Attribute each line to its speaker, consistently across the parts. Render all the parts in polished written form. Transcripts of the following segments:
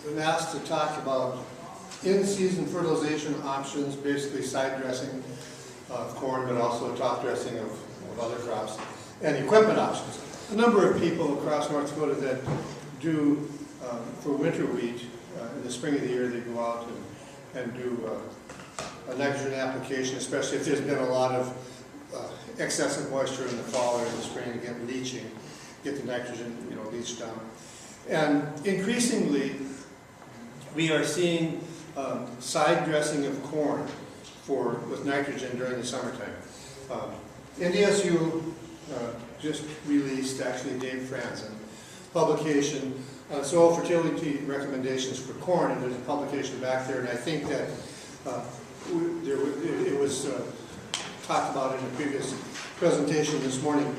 Speaker 1: been asked to talk about in-season fertilization options, basically side dressing of corn, but also top dressing of other crops, and equipment options. A number of people across North Dakota that do, for winter wheat, in the spring of the year, they go out and do a nitrogen application, especially if there's been a lot of excessive moisture in the fall or in the spring, to get leaching, get the nitrogen, leached down. And increasingly, we are seeing side dressing of corn with nitrogen during the summertime. NDSU just released, actually, Dave Franzen publication, soil fertility recommendations for corn, and there's a publication back there, and I think that it was talked about in a previous presentation this morning.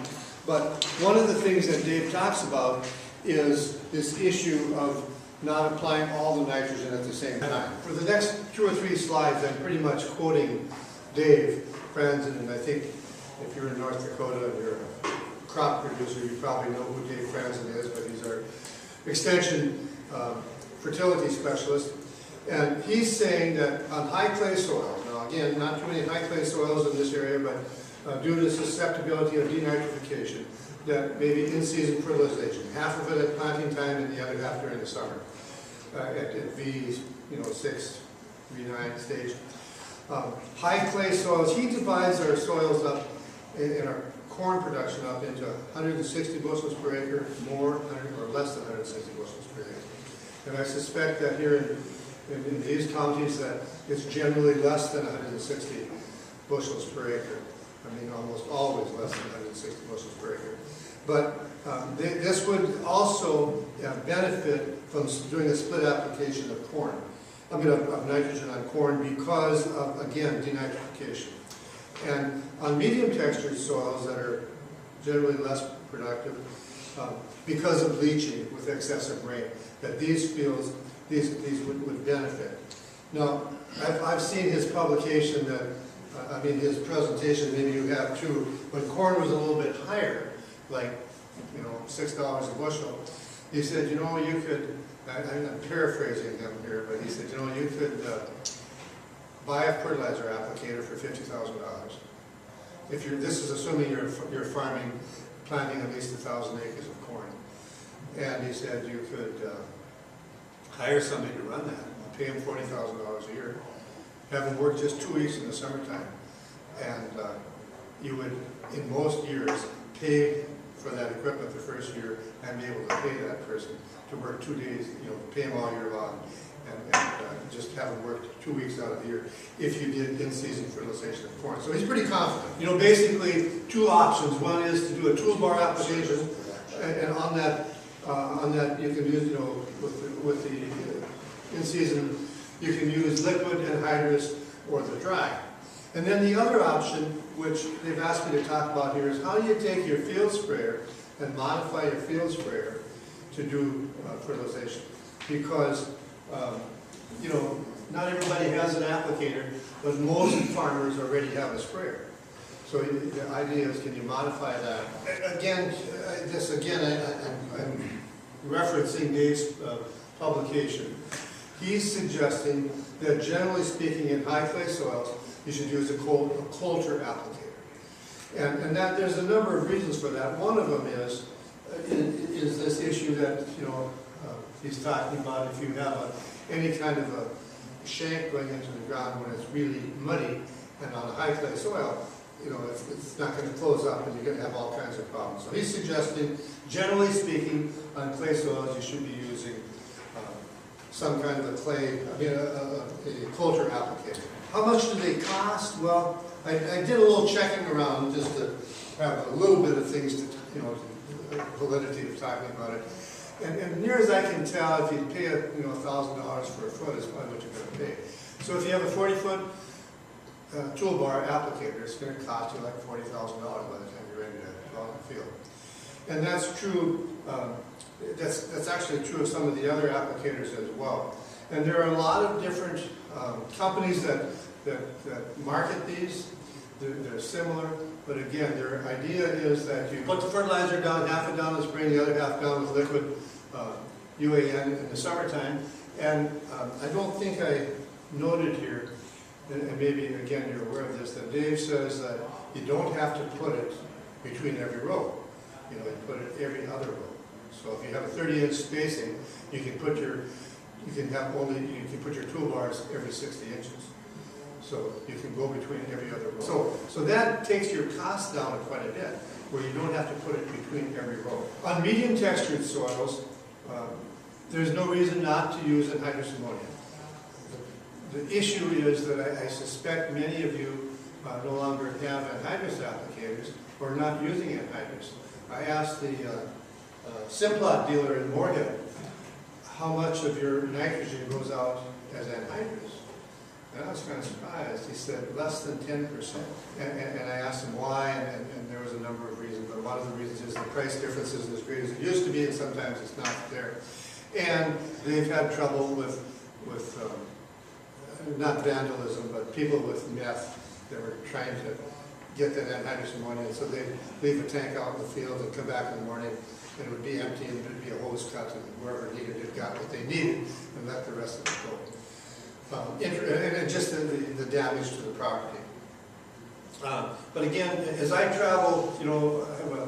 Speaker 1: But one of the things that Dave talks about is this issue of not applying all the nitrogen at the same time. For the next 2 or 3 slides, I'm pretty much quoting Dave Franzen, and I think if you're in North Dakota and you're a crop producer, you probably know who Dave Franzen is, but he's our extension fertility specialist. And he's saying that on high clay soil, now again, not too many high clay soils in this area, but due to the susceptibility of denitrification, that maybe in-season fertilization, half of it at planting time and the other half during the summer, at V6, V9 stage. High clay soils, he divides our soils up in our corn production up into 160 bushels per acre, more or less than 160 bushels per acre. And I suspect that here in these counties that it's generally less than 160 bushels per acre. I mean, almost always less than 160 bushels per acre. But this would also benefit from doing a split application of corn, of nitrogen on corn because of, again, denitrification. And on medium textured soils that are generally less productive, because of leaching with excessive rain, that these fields, these would benefit. Now, I've seen his publication that, his presentation, maybe you have too, when corn was a little bit higher, like, $6 a bushel, he said, you could, I'm paraphrasing him here, but he said, you could buy a fertilizer applicator for $50,000. This is assuming you're farming, planting at least 1,000 acres of corn. And he said you could hire somebody to run that, pay him $40,000 a year, have him work just 2 weeks in the summertime, and you would, in most years, pay for that equipment the first year and be able to pay that person to work 2 days, pay him all year long, and just have him work 2 weeks out of the year if you did in-season fertilization of corn. So he's pretty confident. Basically 2 options. One is to do a toolbar application, and on that you can use, with the in-season, you can use liquid, anhydrous, or the dry. And then the other option, which they've asked me to talk about here, is how do you take your field sprayer and modify your field sprayer to do fertilization? Because, not everybody has an applicator, but most farmers already have a sprayer. So the idea is, can you modify that? Again, I'm referencing Dave's publication. He's suggesting that generally speaking in high clay soils, you should use a Coulter applicator. And that there's a number of reasons for that. One of them is this issue that, he's talking about. If you have any kind of a shank going into the ground when it's really muddy and on a high clay soil, it's not going to close up and you're going to have all kinds of problems. So he's suggesting, generally speaking, on clay soils you should be using some kind of a Coulter applicator. How much do they cost? Well, I did a little checking around just to have a little bit of things to, validity of talking about it. And near as I can tell, if you pay $1,000 for a foot, is probably what you're going to pay. So if you have a 40-foot toolbar applicator, it's going to cost you like $40,000 by the time you're ready to go out in the field. And that's true. That's actually true of some of the other applicators as well. And there are a lot of different companies that market these. They're similar, but again, their idea is that you put the fertilizer down, half it down in the spring, the other half down with liquid UAN in the summertime, And I don't think I noted here, and maybe again you're aware of this, that Dave says that you don't have to put it between every row. You know, you put it every other row. So if you have a 30-inch spacing, you can put your toolbars every 60 inches. So you can go between every other row. So that takes your cost down quite a bit, where you don't have to put it between every row. On medium textured soils, there's no reason not to use anhydrous ammonia. The issue is that I suspect many of you no longer have anhydrous applicators or are not using anhydrous. I asked the Simplot dealer in Moorhead how much of your nitrogen goes out as anhydrous. And I was kind of surprised. He said less than 10%. And I asked him why, and there was a number of reasons, but one of the reasons is the price difference isn't as great as it used to be, and sometimes it's not there. And they've had trouble with not vandalism, but people with meth that were trying to get that anhydrous ammonia. And so they'd leave a tank out in the field and come back in the morning, and it would be empty, and there'd be a hose cut, and whoever needed it got what they needed, and let the rest of it go. And just the damage to the property. But again, as I travel, you know, I have a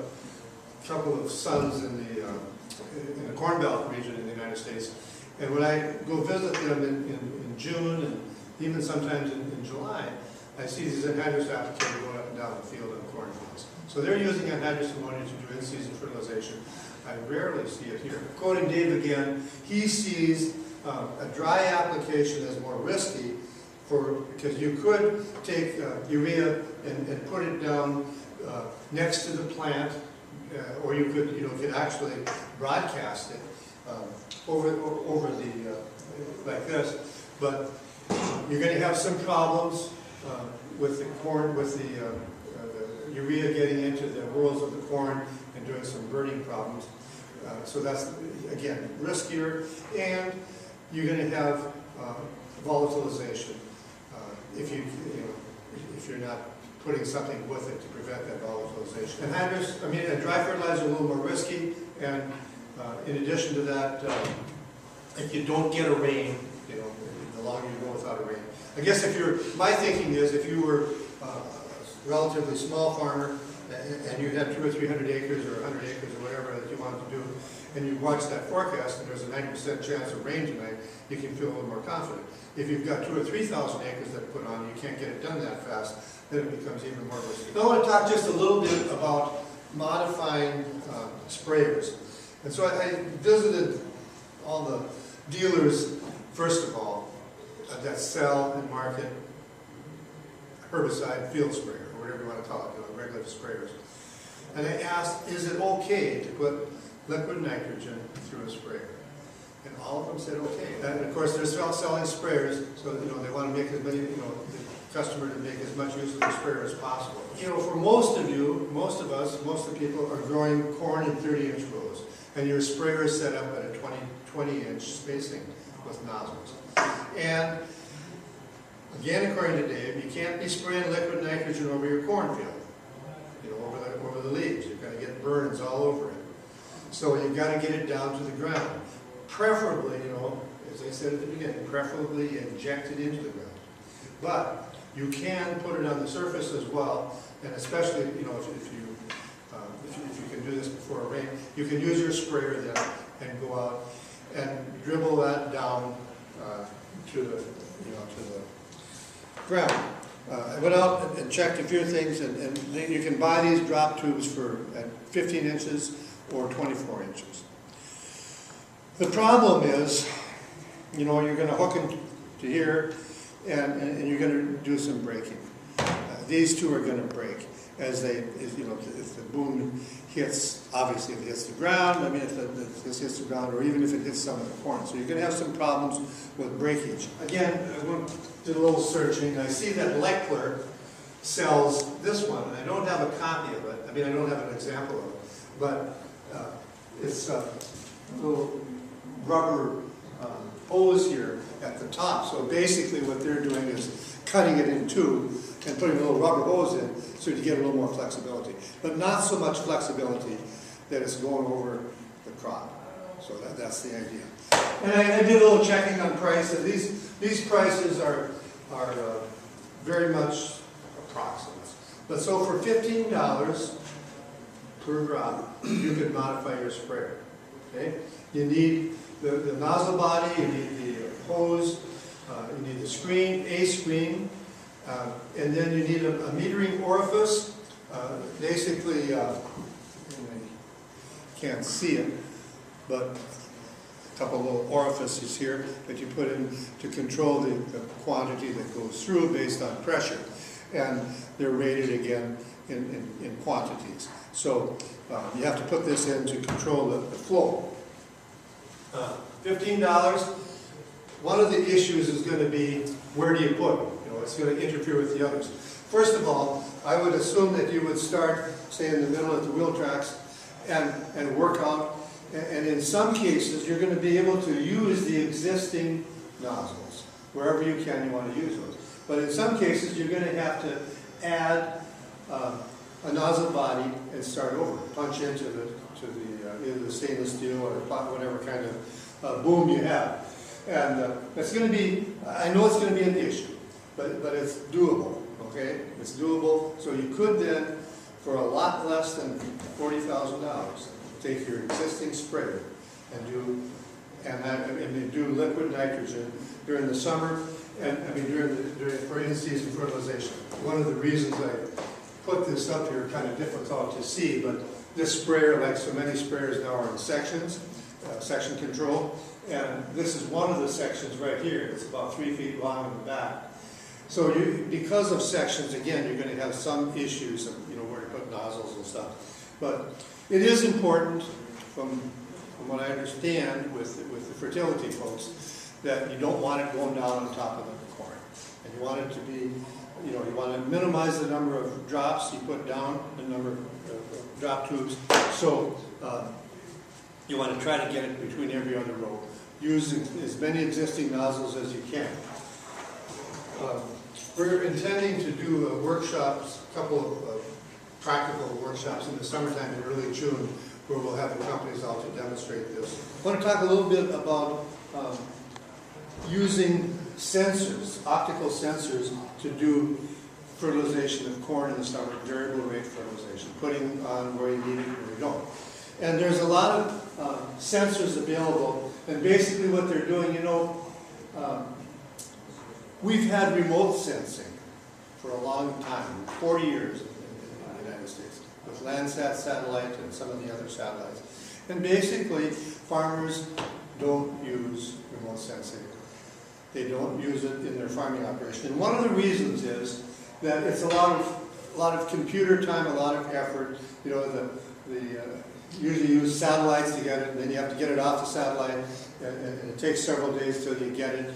Speaker 1: couple of sons in the Corn Belt region in the United States, and when I go visit them in June and even sometimes in July, I see these anhydrous applicators going up and down the field on cornfields. So they're using anhydrous ammonia to do in-season fertilization. I rarely see it here. Quoting Dave again, he sees a dry application as more risky because you could take urea and put it down next to the plant, or you could actually broadcast it over the like this. But you're going to have some problems with the corn, with the urea getting into the whorls of the corn and doing some burning problems. So that's, again, riskier, and you're going to have volatilization if you're not putting something with it to prevent that volatilization. And dry fertilizer is a little more risky, and in addition to that, if you don't get a rain, the longer you go without a rain. I guess my thinking is if you were a relatively small farmer and you had 200 or 300 acres or 100 acres or whatever that you wanted to do, and you watch that forecast and there's a 90% chance of rain tonight, you can feel a little more confident. If you've got 2,000 or 3,000 acres that put on, you can't get it done that fast, then it becomes even more risky. Now I want to talk just a little bit about modifying sprayers. And so I visited all the dealers, first of all, that sell and market herbicide field sprayer, or whatever you want to call it, regular sprayers. And I asked, is it okay to put liquid nitrogen through a sprayer? And all of them said okay. And of course they're selling sprayers, so they want to make as many, the customer to make as much use of the sprayer as possible. For most of you, most of us, most of the people are growing corn in 30-inch rows, and your sprayer is set up at a 20-inch spacing with nozzles. And again, according to Dave, you can't be spraying liquid nitrogen over your cornfield, over the leaves. You're going to get burns all over it. So you've got to get it down to the ground. Preferably, as I said at the beginning, preferably inject it into the ground. But you can put it on the surface as well, and especially, if you can do this before a rain, you can use your sprayer then and go out and dribble that down to the ground. I went out and checked a few things, and you can buy these drop tubes at 15 inches or 24 inches. The problem is, you're going to hook them to here, and you're going to do some braking. These two are going to break as if the boom hits, obviously if it hits the ground, if this hits the ground, or even if it hits some of the corn. So you're going to have some problems with breakage. Again, I did a little searching. I see that Leckler sells this one, and I don't have a copy of it. I don't have an example of it, but it's a little rubber hose here at the top. So basically what they're doing is cutting it in two and putting a little rubber hose in so you get a little more flexibility. But not so much flexibility that it's going over the crop. So that's the idea. And I did a little checking on prices. These prices are very much approximate. But so for $15 per drop, you can modify your sprayer. Okay? You need the nozzle body, you need the hose, you need the screen, and then you need a metering orifice. Basically, you can't see it, but a couple of little orifices here that you put in to control the quantity that goes through based on pressure. And they're rated again in quantities. So you have to put this in to control the flow. $15. One of the issues is going to be, where do you put it? You know, it's going to interfere with the others. First of all, I would assume that you would start, say, in the middle of the wheel tracks and work out. And in some cases, you're going to be able to use the existing nozzles. Wherever you can, you want to use those. But in some cases, you're going to have to add a nozzle body and start over. Punch into either the stainless steel or whatever kind of boom you have. And it's going to be, I know it's going to be an issue, but it's doable, okay? It's doable. So you could then, for a lot less than $40,000, take your existing sprayer and do liquid nitrogen during the summer, and I mean for in-season fertilization. One of the reasons I put this up here, kind of difficult to see, but this sprayer, like so many sprayers now, are in sections, section control, and this is one of the sections right here. It's about 3 feet long in the back. So because of sections, again, you're going to have some issues of, you know, where to put nozzles and stuff. But it is important, from what I understand with the fertility folks, that you don't want it going down on top of the corn. And you want it to be, you know, you want to minimize the number of drops you put down, the number of drop tubes. So you want to try to get it between every other row. Use as many existing nozzles as you can. We're intending to do workshops, a couple of practical workshops in the summertime in early June, where we'll have the companies out to demonstrate this. I want to talk a little bit about using sensors, optical sensors, to do fertilization of corn in the summer, variable rate fertilization, putting on where you need it and where you don't. And there's a lot of sensors available, and basically what they're doing, you know, we've had remote sensing for a long time, 40 years in the United States, with Landsat satellite and some of the other satellites. And basically, farmers don't use remote sensing. They don't use it in their farming operation. And one of the reasons is that it's a lot of computer time, a lot of effort. You know, usually use satellites to get it, and then you have to get it off the satellite, and it takes several days till you get it.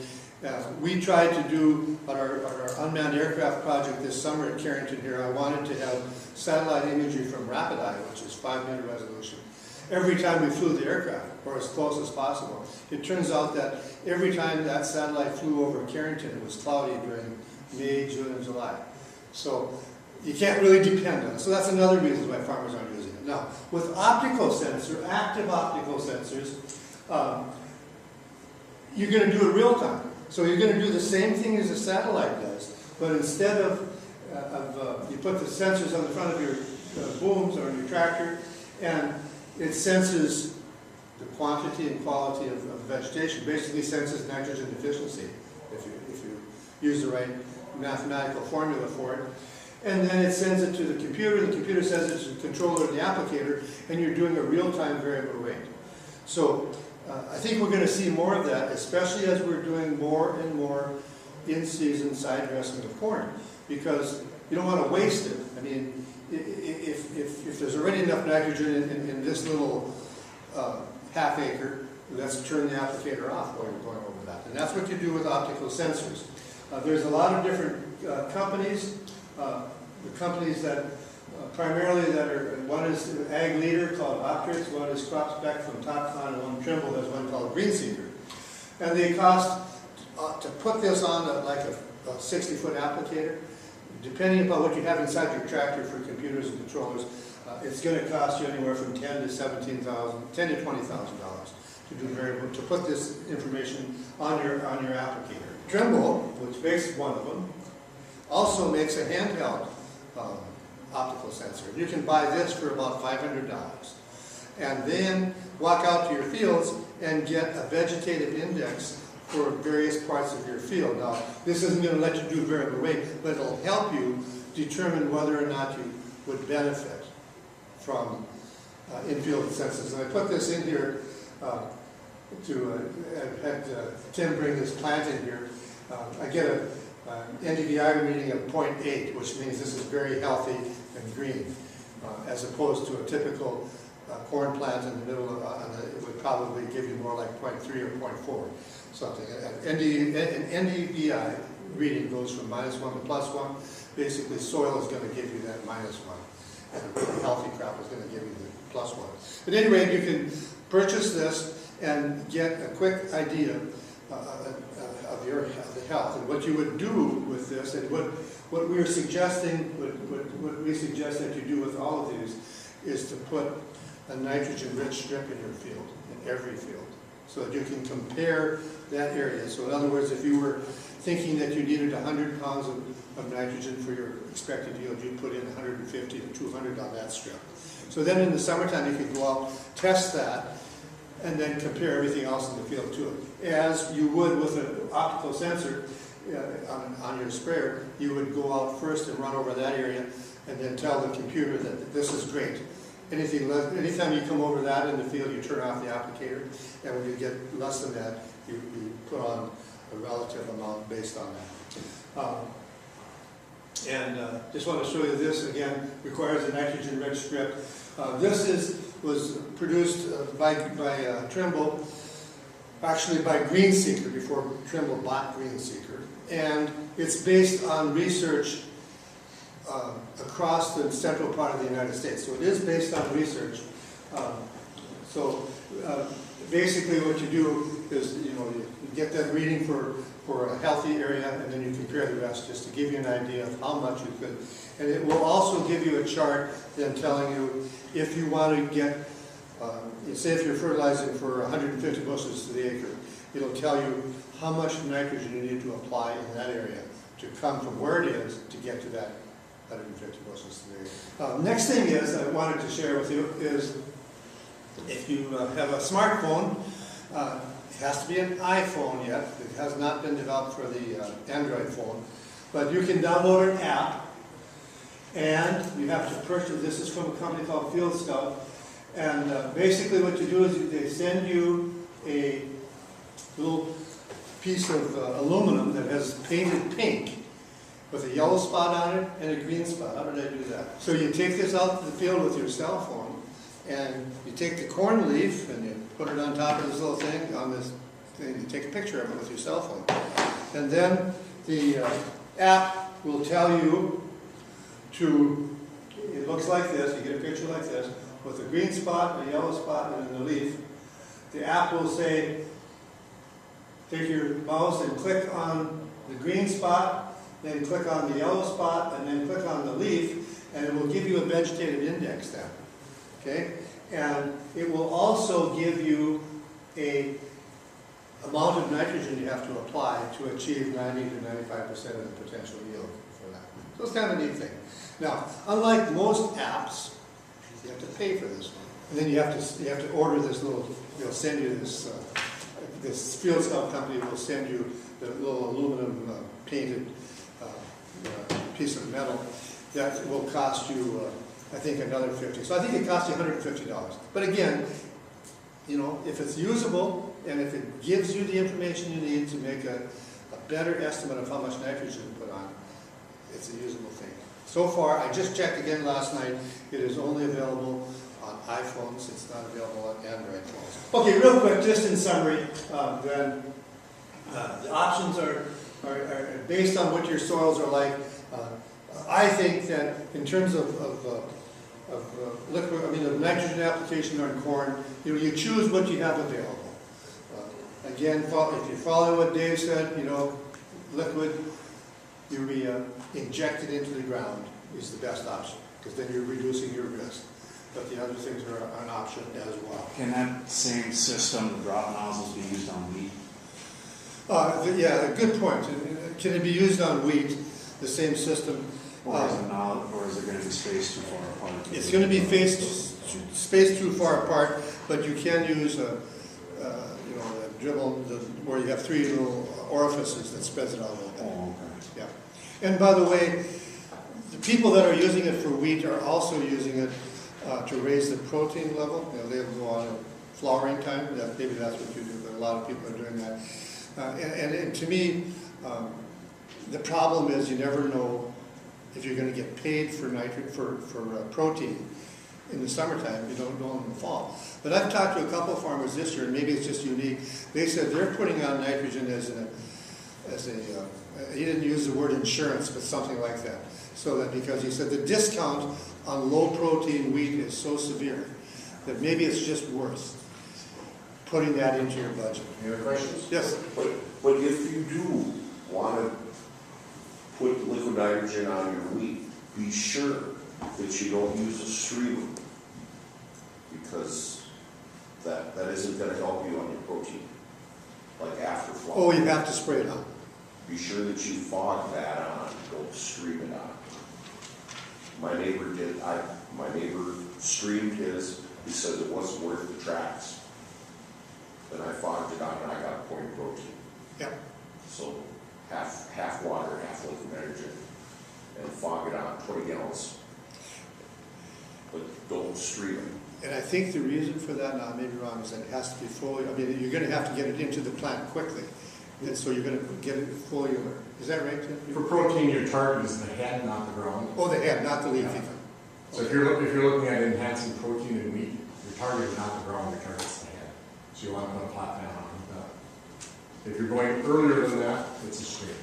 Speaker 1: We tried to do, on our unmanned aircraft project this summer at Carrington here, I wanted to have satellite imagery from Rapid Eye, which is 5-meter resolution, every time we flew the aircraft, or as close as possible. It turns out that every time that satellite flew over Carrington, it was cloudy during May, June, and July. So you can't really depend on it. So that's another reason why farmers aren't using it. Now, with optical sensor, active optical sensors, you're going to do it real time. So you're going to do the same thing as a satellite does, but instead of you put the sensors on the front of your booms or your tractor, and it senses the quantity and quality of vegetation. Basically senses nitrogen deficiency if you use the right mathematical formula for it. And then it sends it to the computer sends it to the controller of the applicator, and you're doing a real-time variable rate. So I think we're going to see more of that, especially as we're doing more and more in-season side dressing of corn, because you don't want to waste it. I mean, if there's already enough nitrogen in this little half acre, let's turn the applicator off while you're going over that. And that's what you do with optical sensors. There's a lot of different companies. The companies that primarily that are, one is Ag Leader called Optrix, one is Crop Spec from Topcon, and one Trimble has one called Green Seeker. And they cost, to put this on like a 60-foot applicator, depending upon what you have inside your tractor for computers and controllers, it's going to cost you anywhere from $10,000 to $20,000. to put this information on your applicator. Trimble, which makes one of them, also makes a handheld optical sensor. You can buy this for about $500, and then walk out to your fields and get a vegetative index for various parts of your field. Now, this isn't going to let you do variable rate, but it'll help you determine whether or not you would benefit from in-field sensors. And I put this in here to had Tim bring this plant in here. I get an NDVI reading of 0.8, which means this is very healthy and green, as opposed to a typical corn plant in the middle of, it would probably give you more like 0.3 or 0.4, something. An NDVI reading goes from -1 to +1. Basically, soil is going to give you that -1, and a healthy crop is going to give you the +1. At any rate, you can purchase this and get a quick idea of the health. And what you would do with this, and what we're suggesting, what we suggest that you do with all of these, is to put a nitrogen-rich strip in your field, in every field, so that you can compare that area. So in other words, if you were thinking that you needed 100 pounds of nitrogen for your expected yield, you'd put in 150 to 200 on that strip. So then in the summertime, you could go out, test that, and then compare everything else in the field to it. As you would with an optical sensor on your sprayer, you would go out first and run over that area, and then tell the computer that this is great. Anytime you come over that in the field, you turn off the applicator, and when you get less than that, you put on a relative amount based on that. Just want to show you this again. Requires a nitrogen-rich strip. This was produced by Trimble, actually by GreenSeeker, before Trimble bought GreenSeeker, and it's based on research across the central part of the United States. So it is based on research. Basically, what you do is you get that reading for a healthy area, and then you compare the rest just to give you an idea of how much you could. And it will also give you a chart then telling you if you want to get, say if you're fertilizing for 150 bushels to the acre, it'll tell you how much nitrogen you need to apply in that area to come from where it is to get to that 150 bushels to the acre. Next thing is I wanted to share with you is if you have a smartphone, it has to be an iPhone yet. It has not been developed for the Android phone. But you can download an app, and you have to purchase. This is from a company called Field Scout. And basically what you do is they send you a little piece of aluminum that has painted pink with a yellow spot on it and a green spot. How did I do that? So you take this out to the field with your cell phone, and you take the corn leaf and you put it on top of this little thing, on this thing. You take a picture of it with your cell phone. And then the app will tell you it looks like this, you get a picture like this, with a green spot, a yellow spot, and then the leaf. The app will say, take your mouse and click on the green spot, then click on the yellow spot, and then click on the leaf, and it will give you a vegetative index then. Okay? And it will also give you a amount of nitrogen you have to apply to achieve 90 to 95% of the potential yield for that. So it's kind of a neat thing. Now, unlike most apps, you have to pay for this one. And then you have to order this little, they'll send you this, this Field Scout company will send you the little aluminum painted piece of metal that will cost you, I think, another $50. So I think it costs you $150. But again, if it's usable and if it gives you the information you need to make a better estimate of how much nitrogen to put on, it's a usable thing. So far, I just checked again last night, it is only available on iPhones, it's not available on Android phones. Okay, real quick, just in summary, then the options are based on what your soils are like. I think that in terms of liquid, of nitrogen application on corn, you choose what you have available. Again, if you follow what Dave said, liquid urea injected into the ground is the best option, because then you're reducing your risk. but the other things are an option as well.
Speaker 2: Can that same system, the drop nozzles, be used on wheat?
Speaker 1: Yeah, good point. Can it be used on wheat, the same system?
Speaker 2: Or is it going to be spaced too far apart?
Speaker 1: It's going to be spaced too far apart, but you can use a dribble where you have 3 little orifices that spreads it out a little bit.
Speaker 2: Oh, okay.
Speaker 1: Yeah. And by the way, the people that are using it for wheat are also using it to raise the protein level. They'll go on a flowering time. Maybe that's what you do, but a lot of people are doing that. And to me, the problem is you never know if you're going to get paid for protein in the summertime. You don't know in the fall. But I've talked to a couple of farmers this year, and maybe it's just unique. They said they're putting on nitrogen as he didn't use the word insurance, but something like that. So that because he said the discount on low protein wheat is so severe that maybe it's just worth putting that into your budget.
Speaker 3: Any other questions?
Speaker 1: Yes.
Speaker 3: But if you do want to put liquid nitrogen on your wheat, be sure that you don't use a streamer, because that isn't going to help you on your protein, like after flowering.
Speaker 1: Oh, you have to spray it on.
Speaker 3: Be sure that you fog that on, don't stream it on. My neighbor did, my neighbor streamed his, he said it wasn't worth the tracks. Then I fogged it on and I got a point of protein.
Speaker 1: Yeah.
Speaker 3: So half water, half liquid nitrogen, and fog it on, 20 gallons. But don't stream it.
Speaker 1: And I think the reason for that, and I may be wrong, is that it has to be foliar. I mean, you're going to have to get it into the plant quickly. And so you're going to get it foliar. Is that right, Tim?
Speaker 4: For protein, your target is the head, not the ground.
Speaker 1: Oh, the head, not the leaf
Speaker 4: Yeah.
Speaker 1: either.
Speaker 4: So if you're looking at enhancing protein in wheat, your target is not the ground, your target is the head. So you want to put a flat pan on that. If you're going earlier than that, it's a stream.